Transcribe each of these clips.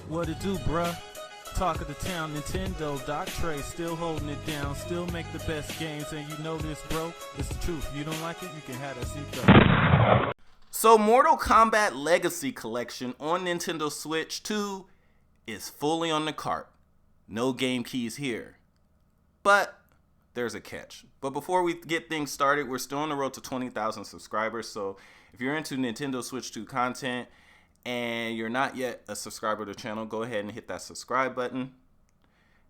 What it do, bruh? Talk of the town, Nintendo, Doc Trey, still holding it down, still make the best games, and you know this, bro. It's the truth. You don't like it, you can have that seatbelt. So, Mortal Kombat Legacy Collection on Nintendo Switch 2 is fully on the cart. No game keys here. But there's a catch. But before we get things started, we're still on the road to 20,000 subscribers. So, if you're into Nintendo Switch 2 content and you're not yet a subscriber to the channel, go ahead and hit that subscribe button.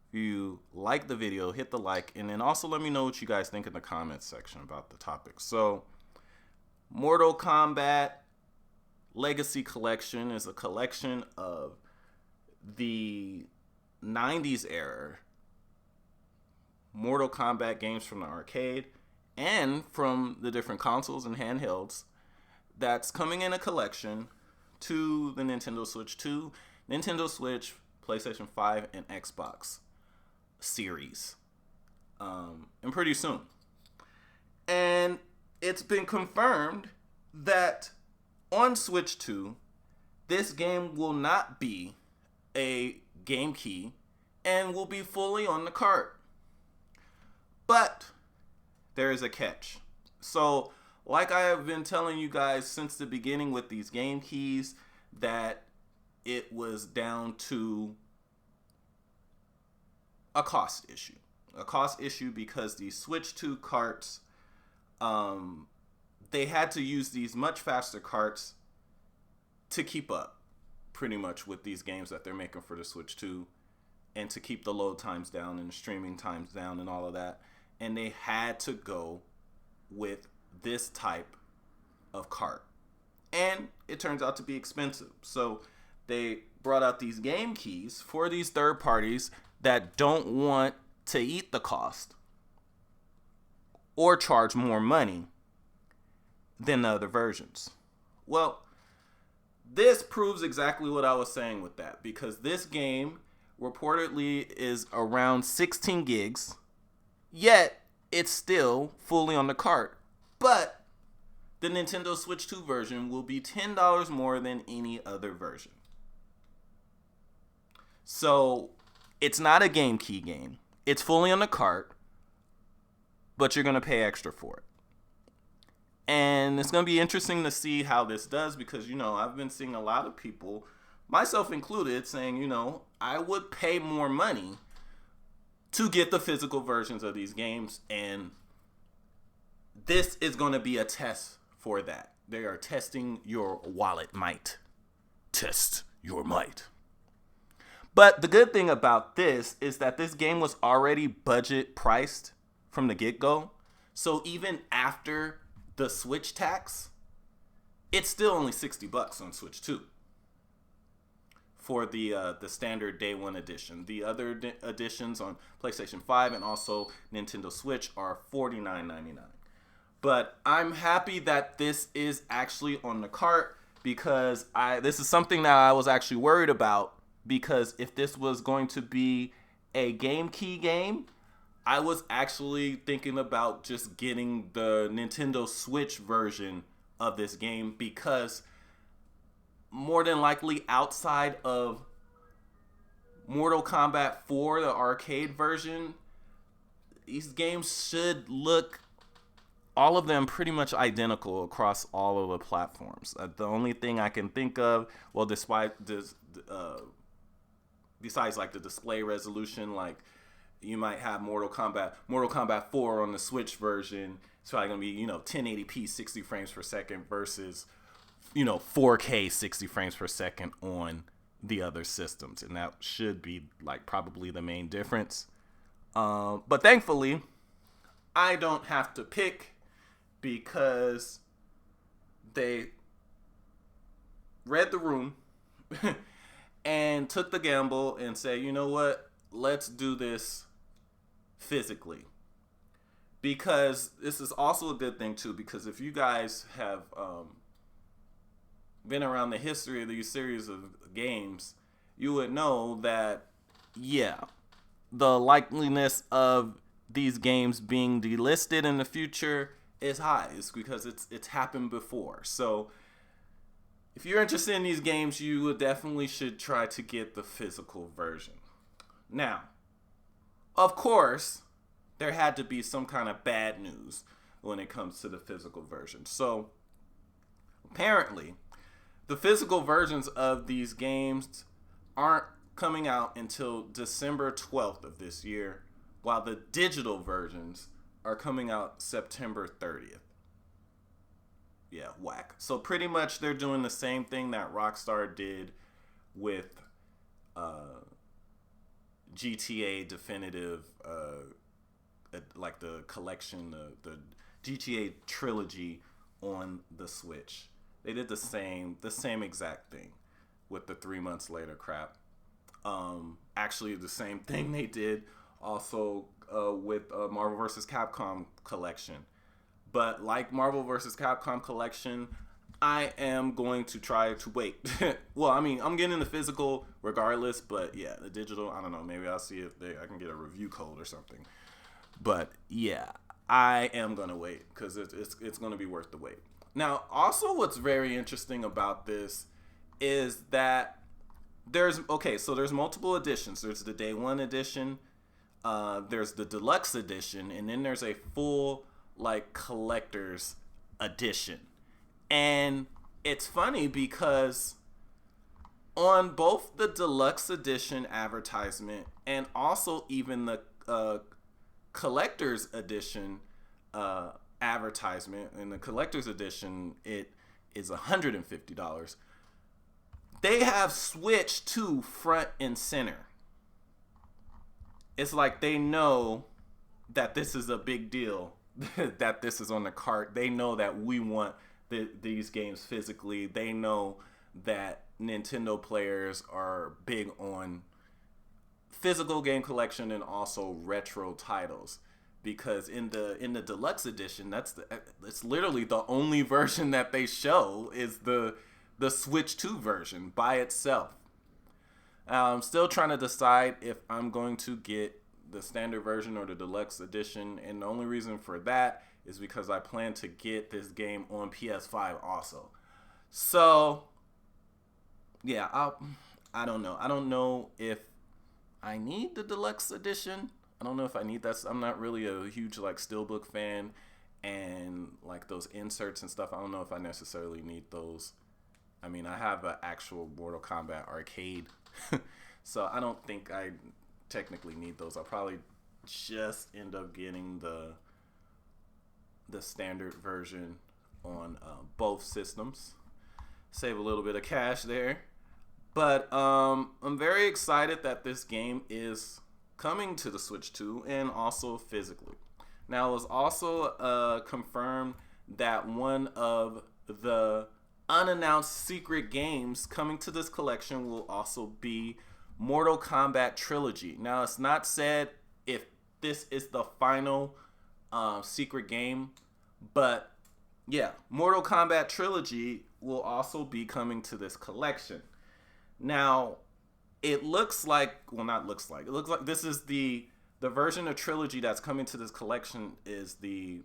If you like the video, hit the like, and then also let me know what you guys think in the comments section about the topic. So, Mortal Kombat Legacy Collection is a collection of the 90s era Mortal Kombat games from the arcade and from the different consoles and handhelds that's coming in a collection to the Nintendo Switch 2, Nintendo Switch, PlayStation 5, and Xbox series. And pretty soon. And it's been confirmed that on Switch 2, this game will not be a game key and will be fully on the cart. But there is a catch. So, like I have been telling you guys since the beginning with these game keys, that it was down to a cost issue. A cost issue because the Switch 2 carts, they had to use these much faster carts to keep up pretty much with these games that they're making for the Switch 2 and to keep the load times down and the streaming times down and all of that. And they had to go with this type of cart. And it turns out to be expensive. So they brought out these game keys for these third parties that don't want to eat the cost or charge more money than the other versions. Well, this proves exactly what I was saying with that, because this game reportedly is around 16 gigs, yet it's still fully on the cart. But the Nintendo Switch 2 version will be $10 more than any other version. So it's not a game key game. It's fully on the cart, but you're going to pay extra for it. And it's going to be interesting to see how this does because, I've been seeing a lot of people, myself included, saying, I would pay more money to get the physical versions of these games. And this is going to be a test for that. They are testing your wallet might. Test your might. But the good thing about this is that this game was already budget priced from the get-go. So even after the Switch tax, it's still only $60 on Switch 2 for the standard day one edition. The other editions on PlayStation 5 and also Nintendo Switch are $49.99. But I'm happy that this is actually on the cart because this is something that I was actually worried about, because if this was going to be a game key game, I was actually thinking about just getting the Nintendo Switch version of this game, because more than likely outside of Mortal Kombat 4, the arcade version, these games should look, all of them, pretty much identical across all of the platforms. The only thing I can think of, well, despite this, besides like the display resolution, like you might have Mortal Kombat 4 on the Switch version. It's probably going to be, 1080p 60 frames per second versus, 4K 60 frames per second on the other systems. And that should be like probably the main difference. But thankfully, I don't have to pick, because they read the room and took the gamble and said, you know what, let's do this physically. Because this is also a good thing too, because if you guys have been around the history of these series of games, you would know that, the likeliness of these games being delisted in the future is high. It's because it's happened before. So if you're interested in these games, you definitely should try to get the physical version. Now, of course, there had to be some kind of bad news when it comes to the physical version. So, apparently, the physical versions of these games aren't coming out until December 12th of this year, while the digital versions are coming out September 30th. Yeah, whack. So pretty much they're doing the same thing that Rockstar did with GTA Definitive, like the collection, the GTA Trilogy on the Switch. They did the same exact thing with the 3 months later crap. Actually, the same thing they did also with Marvel vs. Capcom Collection. But like Marvel vs. Capcom Collection, I am going to try to wait. Well, I mean, I'm getting the physical regardless, but yeah, the digital, I don't know. Maybe I'll see if I can get a review code or something. But yeah, I am going to wait because it's going to be worth the wait. Now, also what's very interesting about this is that there's multiple editions. There's the Day 1 edition, there's the Deluxe edition, and then there's a full like collector's edition. And it's funny because on both the Deluxe edition advertisement and also even the collector's edition advertisement, in the collector's edition it is $150. They have switched to front and center. It's like they know that this is a big deal, that this is on the cart. They know that we want these games physically. They know that Nintendo players are big on physical game collection and also retro titles. Because in the Deluxe edition, it's literally the only version that they show is the Switch 2 version by itself. I'm still trying to decide if I'm going to get the standard version or the Deluxe edition, and the only reason for that is because I plan to get this game on PS5 also. So, yeah, I don't know. I don't know if I need the Deluxe edition. I don't know if I need that. I'm not really a huge like steelbook fan, and like those inserts and stuff, I don't know if I necessarily need those. I mean, I have an actual Mortal Kombat arcade, so I don't think I technically need those. I'll probably just end up getting the standard version on both systems. Save a little bit of cash there. But I'm very excited that this game is coming to the Switch 2 and also physically. Now, it was also confirmed that one of the unannounced secret games coming to this collection will also be Mortal Kombat Trilogy. Now, it's not said if this is the final secret game, but yeah, Mortal Kombat Trilogy will also be coming to this collection. Now, it looks like this is the version of Trilogy that's coming to this collection is the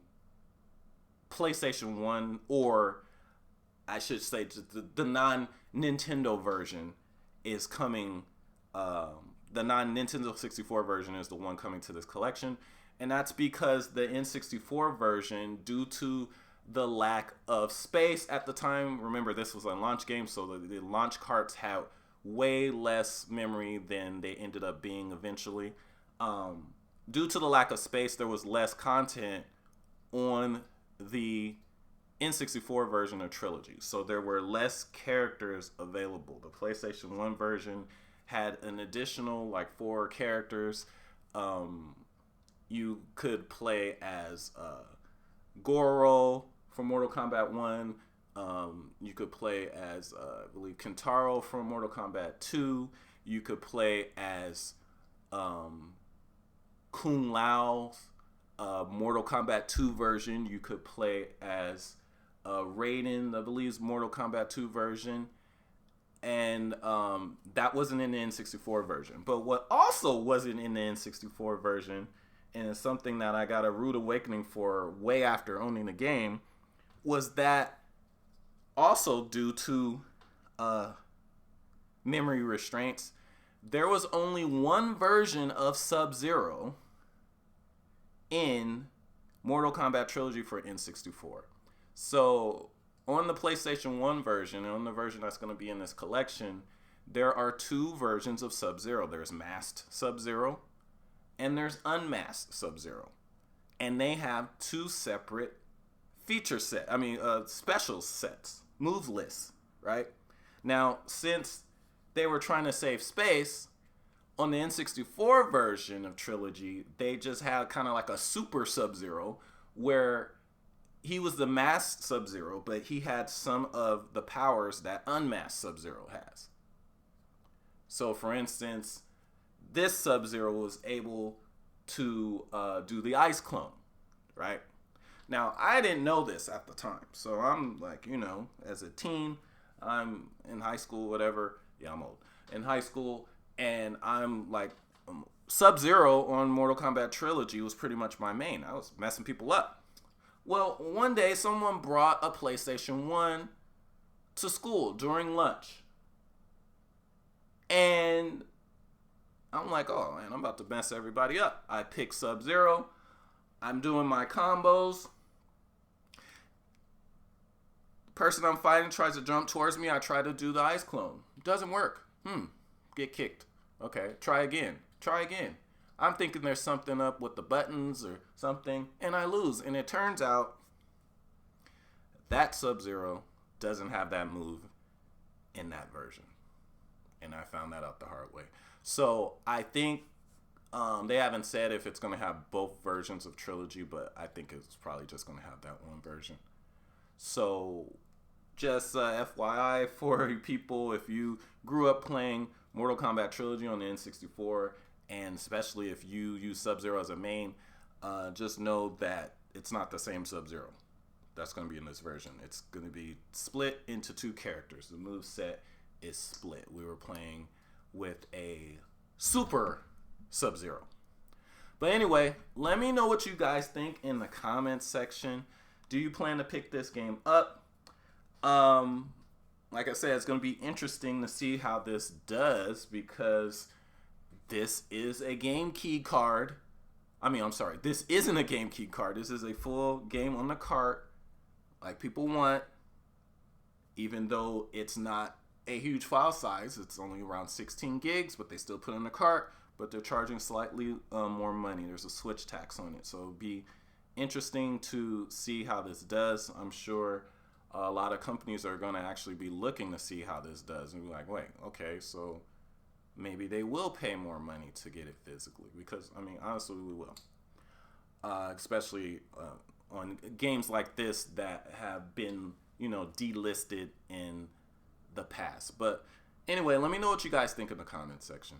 PlayStation 1, or I should say the non-Nintendo version is coming. The non-Nintendo 64 version is the one coming to this collection. And that's because the N64 version, due to the lack of space at the time, remember this was a launch game, so the launch carts had way less memory than they ended up being eventually. Due to the lack of space, there was less content on the N64 version of Trilogy. So there were less characters available. The PlayStation 1 version had an additional like 4 characters. You could play as Goro from Mortal Kombat 1. You could play as, I believe, Kentaro from Mortal Kombat 2. You could play as Kung Lao's Mortal Kombat 2 version. You could play as Raiden, I believe, Mortal Kombat 2 version. And that wasn't in the N64 version. But what also wasn't in the N64 version, and it's something that I got a rude awakening for way after owning the game, was that also due to memory restraints, there was only one version of Sub-Zero in Mortal Kombat Trilogy for N64. So on the PlayStation 1 version, and on the version that's going to be in this collection, there are two versions of Sub-Zero. There's masked Sub-Zero and there's unmasked Sub-Zero. And they have two separate special sets, move lists, right? Now, since they were trying to save space, on the N64 version of Trilogy, they just had kind of like a super Sub-Zero where he was the masked Sub-Zero, but he had some of the powers that unmasked Sub-Zero has. So, for instance, this Sub-Zero was able to do the ice clone, right? Now, I didn't know this at the time. So I'm like, as a teen, I'm in high school, whatever. Yeah, I'm old. In high school, and I'm like, Sub-Zero on Mortal Kombat Trilogy was pretty much my main. I was messing people up. Well, one day, someone brought a PlayStation 1 to school during lunch. And I'm like, oh, man, I'm about to mess everybody up. I pick Sub-Zero. I'm doing my combos. Person I'm fighting tries to jump towards me. I try to do the ice clone. Doesn't work. Get kicked. Okay, try again. I'm thinking there's something up with the buttons or something, and I lose. And it turns out that Sub-Zero doesn't have that move in that version. And I found that out the hard way. So I think they haven't said if it's going to have both versions of Trilogy, but I think it's probably just going to have that one version. So just FYI for you people, if you grew up playing Mortal Kombat Trilogy on the N64, and especially if you use Sub-Zero as a main, just know that it's not the same Sub-Zero that's going to be in this version. It's going to be split into two characters. The moveset is split. We were playing with a Super Sub-Zero. But anyway, let me know what you guys think in the comments section. Do you plan to pick this game up? Like I said, it's going to be interesting to see how this does, because this is a game key card. This isn't a game key card. This is a full game on the cart like people want, even though it's not a huge file size. It's only around 16 gigs, but they still put it in the cart, but they're charging slightly more money. There's a switch tax on it, so it'll be interesting to see how this does. I'm sure a lot of companies are going to actually be looking to see how this does and be like, wait, okay, so maybe they will pay more money to get it physically, because honestly, we will, especially on games like this that have been delisted in the past. But anyway, let me know what you guys think in the comment section.